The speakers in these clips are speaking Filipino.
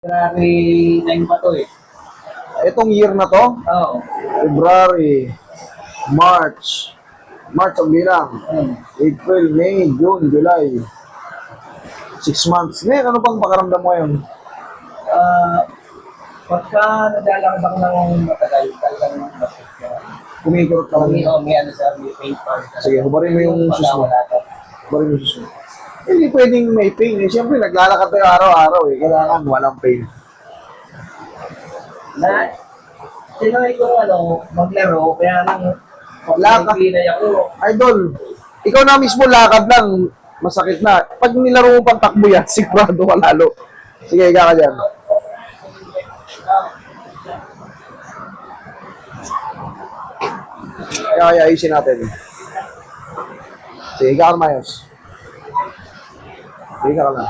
February 9 pa to eh. Itong year na to, Oo. February, March, March ang bilang, April, May, June, July. 6 months. Ngayon, ano bang pakaramdam mo ngayon? Pagka naglalakad ako ng matagal, talagang masakit siya. Kumikirot ka lang. May ano sa may pain part. Sige, hubarin mo yung sus mo. Wala to. Hubarin mo yung sus mo. Hindi pwedeng may pain. Eh. Siyempre, naglalakad tayo araw-araw eh. Kailangan walang pain. Na, sinunay ko maglaro, kaya nang Lakad. pinay ako. Idol, ikaw na mismo lakad lang, masakit na. Pag nilaro mo pang takbo yan, sigurado ka lalo. Sige, ika ka dyan. Kaya ayusin natin. Sige, ika ka mayos. Sige, ika ka na.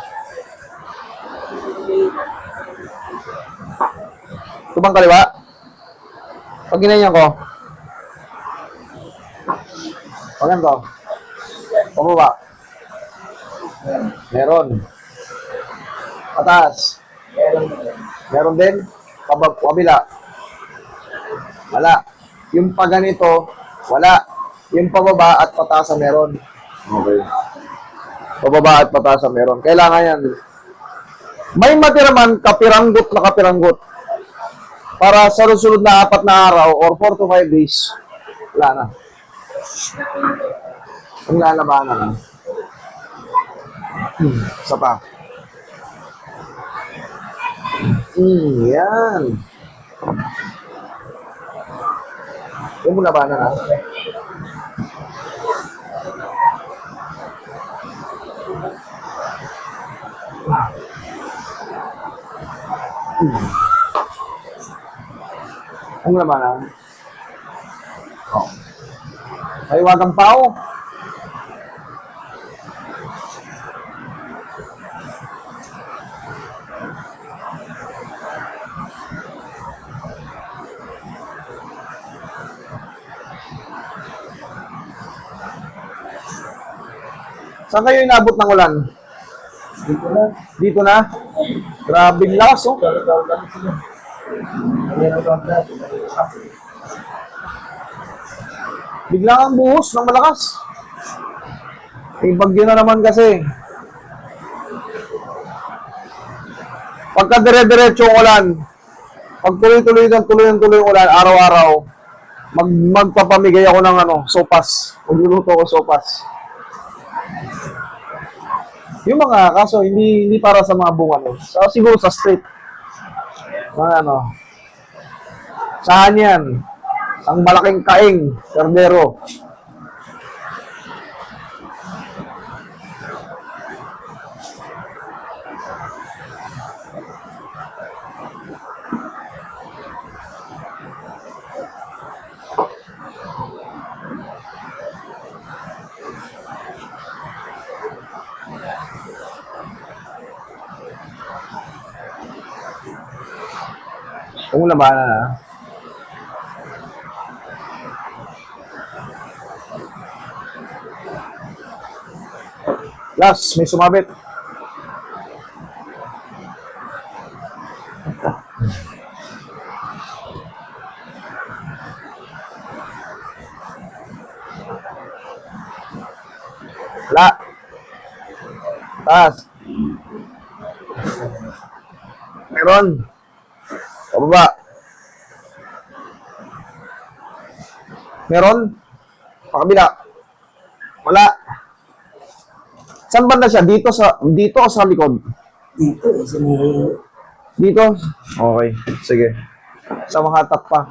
Ito bang kaliwa? Pag ginanyan ko. Pag ganito. Pababa. Meron. Pataas. Meron din. Kabila. Wala. Yung pag ganito, wala. Yung pababa at pataas meron. Okay. Pababa at pataas meron. Kailangan yan. May matira man kapiranggot na kapiranggot. Para sa susunod na 4 na araw or 4 to 5 days, wala na. Ang lalabanan na. Isa pa. Yan. Yung mo labanan na. Ang labanan. Oh. Ay, wagang pao. Saan kayo inabot ng ulan? Dito na. Dito na? Grabing lakas, oh. Bigla ang buhos ng malakas. Eh, bagyo na naman kasi. Pagka dire-diretso ang ulan, pag tuloy-tuloy yung ulan, araw-araw, magpapamigay ako ng sopas. Magluluto ko sopas. Yung mga kaso, hindi para sa mga bunga. Siguro sa street. Mga saan yan? Ang malaking kaing, kardero. Kung labanan na. Last, may sumabit. Wala. Taas. Meron. Pababa. Meron. Pakabila. Wala. Saan ba na siya? Dito o sa likod? Dito eh. Dito? Okay. Sige. Sa mga hatak pa.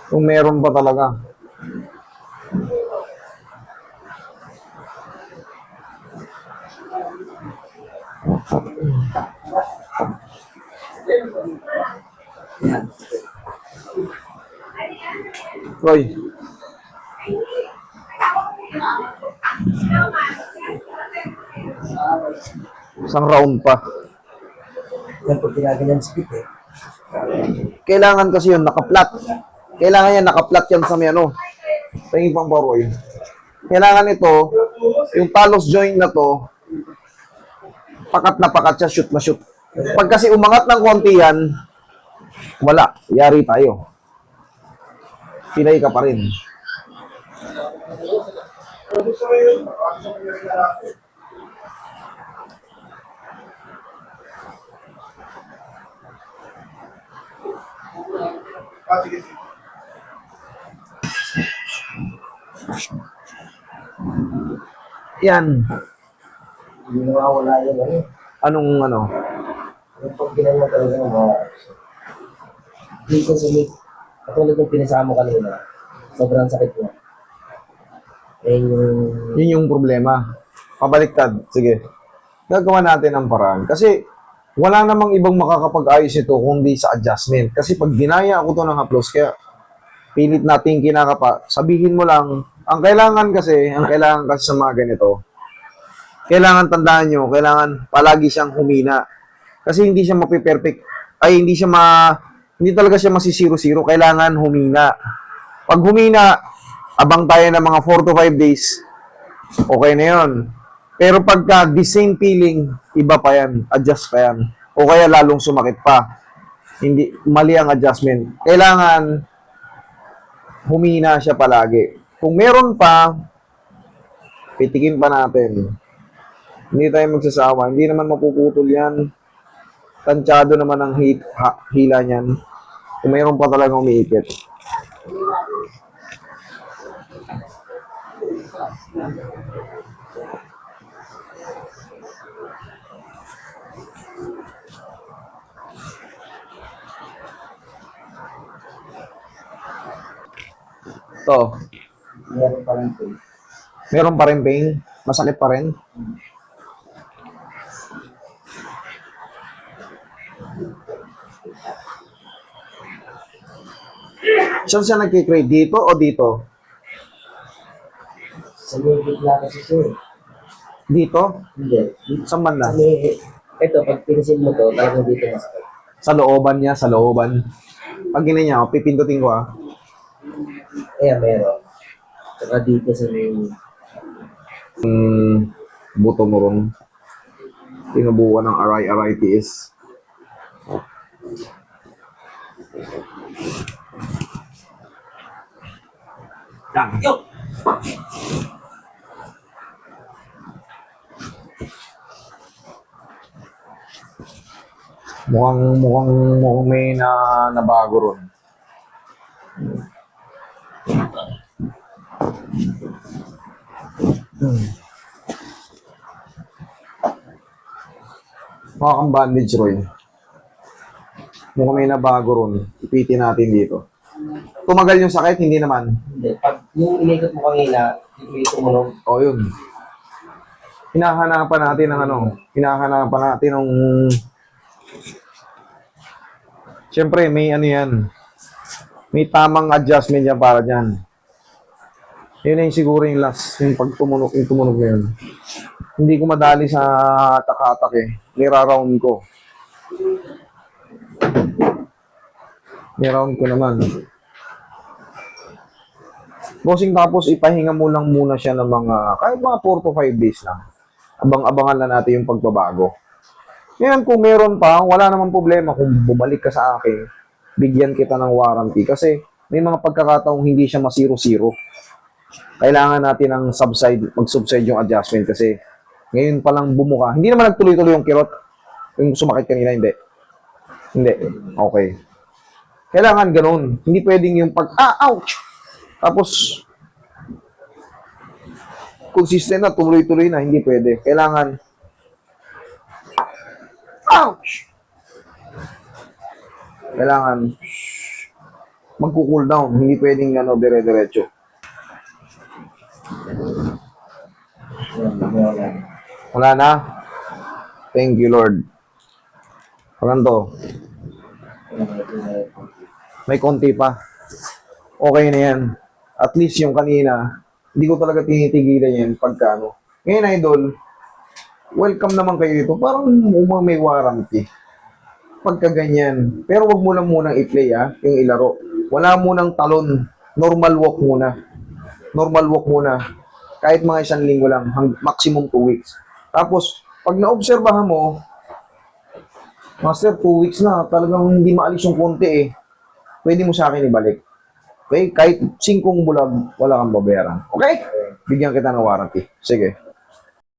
Kung meron pa talaga. Roy. Isang round pa. Yan po ginaganyan sa bit eh. Kailangan kasi yun nakaplat. Kailangan yan nakaplat yan sa may Tingin pang Roy. Kailangan ito, yung talos joint na to, pakat na pakat siya, shoot na shoot. Pag kasi umangat ng konti yan, wala. Yari tayo. Pilay ka pa rin. Yan. Hindi nawawala yun. Ano? Anong ano? Yung pag ginanong talaga ng mga hindi ko sumit. Katulad ng pinasama mo kanina, sobrang sakit mo. Eh yung... Yun yung problema. Pabaliktad. Sige. Gagawa natin ang paraan. Kasi wala namang ibang makakapag-ayos ito kundi sa adjustment. Kasi pag ginaya ako to ng haplos, kaya pilit natin kinakapa, sabihin mo lang, ang kailangan kasi sa mga ganito, kailangan tandaan nyo, kailangan palagi siyang humina. Kasi hindi siya mapiperfect, hindi talaga siya masisiro-siro, kailangan humina. Pag humina, abang tayo ng mga 4 to 5 days, okay na yun. Pero pagka the same feeling, iba pa yan, adjust pa yan. O kaya lalong sumakit pa. Hindi, mali ang adjustment. Kailangan humina siya palagi. Kung meron pa, pitikin pa natin. Hindi tayo magsasawa. Hindi naman mapuputol yan. Tansyado naman ang hila niyan. Kung meron pa talagang umiipit. To. Meron pa rin po. Meron pa rin pain? Masakit pa rin? Saan siya nagkikrave? Dito o dito? Sa may gitna kasi siya eh. Dito? Hindi. Saan banda? Sa may... Ito, pag pinisil mo to, talagang dito masakit. Sa looban niya, sa looban. Pag ganyan niya, pipindutin ko ah. Ayan, meron. Saka dito sa may... Buto mo ron. Tinubuan ng arthritis. Yan. Yo! Mukhang may nabago ron. Mukha kang bandage, Roy. Mukhang may nabago ron. Ipitin natin dito. Tumagal yung sakit? Hindi naman. Hindi. Pag yung inikot mo kanina, yung tumunog. O, yun. Hinahanapan natin ng ano. Hinahanapan natin ng... Siyempre, may ano yan. May tamang adjustment yan para dyan. Yun na yung siguro yung last. Yung pagtumunog, yung tumunog na yun. Hindi ko madali sa takatak eh. Niraround ko. Niround ko naman. Bossing, tapos ipahinga mo lang muna siya ng mga, kahit mga 4 to 5 days lang. Abang-abangan na natin yung pagbabago. Ngayon, kung meron pa, wala namang problema kung bumalik ka sa akin, bigyan kita ng warranty. Kasi may mga pagkakataong hindi siya masiro-siro. Kailangan natin ng mag-subside yung adjustment kasi ngayon pa lang bumuka. Hindi naman nagtuloy-tuloy yung kirot. Yung sumakit kanina, hindi. Hindi. Okay. Kailangan ganun. Hindi pwedeng yung ouch! Tapos, consistent na, tuloy-tuloy na, hindi pwede. Kailangan, ouch! Kailangan, magko-cool down. Hindi pwedeng dire-diretso. Wala na? Thank you, Lord. Parang may konti pa. Okay na yan. At least yung kanina, hindi ko talaga tinitigilan yan pagka ano. Ngayon, idol, welcome naman kayo dito. Parang may warranty. Pagka ganyan. Pero wag mo lang munang i-play yung ilaro. Wala munang talon. Normal walk muna. Normal walk muna. Kahit mga 1 linggo lang. Maximum 2 weeks. Tapos, pag naobserbahan mo, Master, 2 weeks na. Talagang hindi maalis yung konti eh. Pwede mo sa akin ibalik. Okay? Kahit 5 bulag, wala kang babayaran. Okay? Bigyan kita ng warranty. Sige.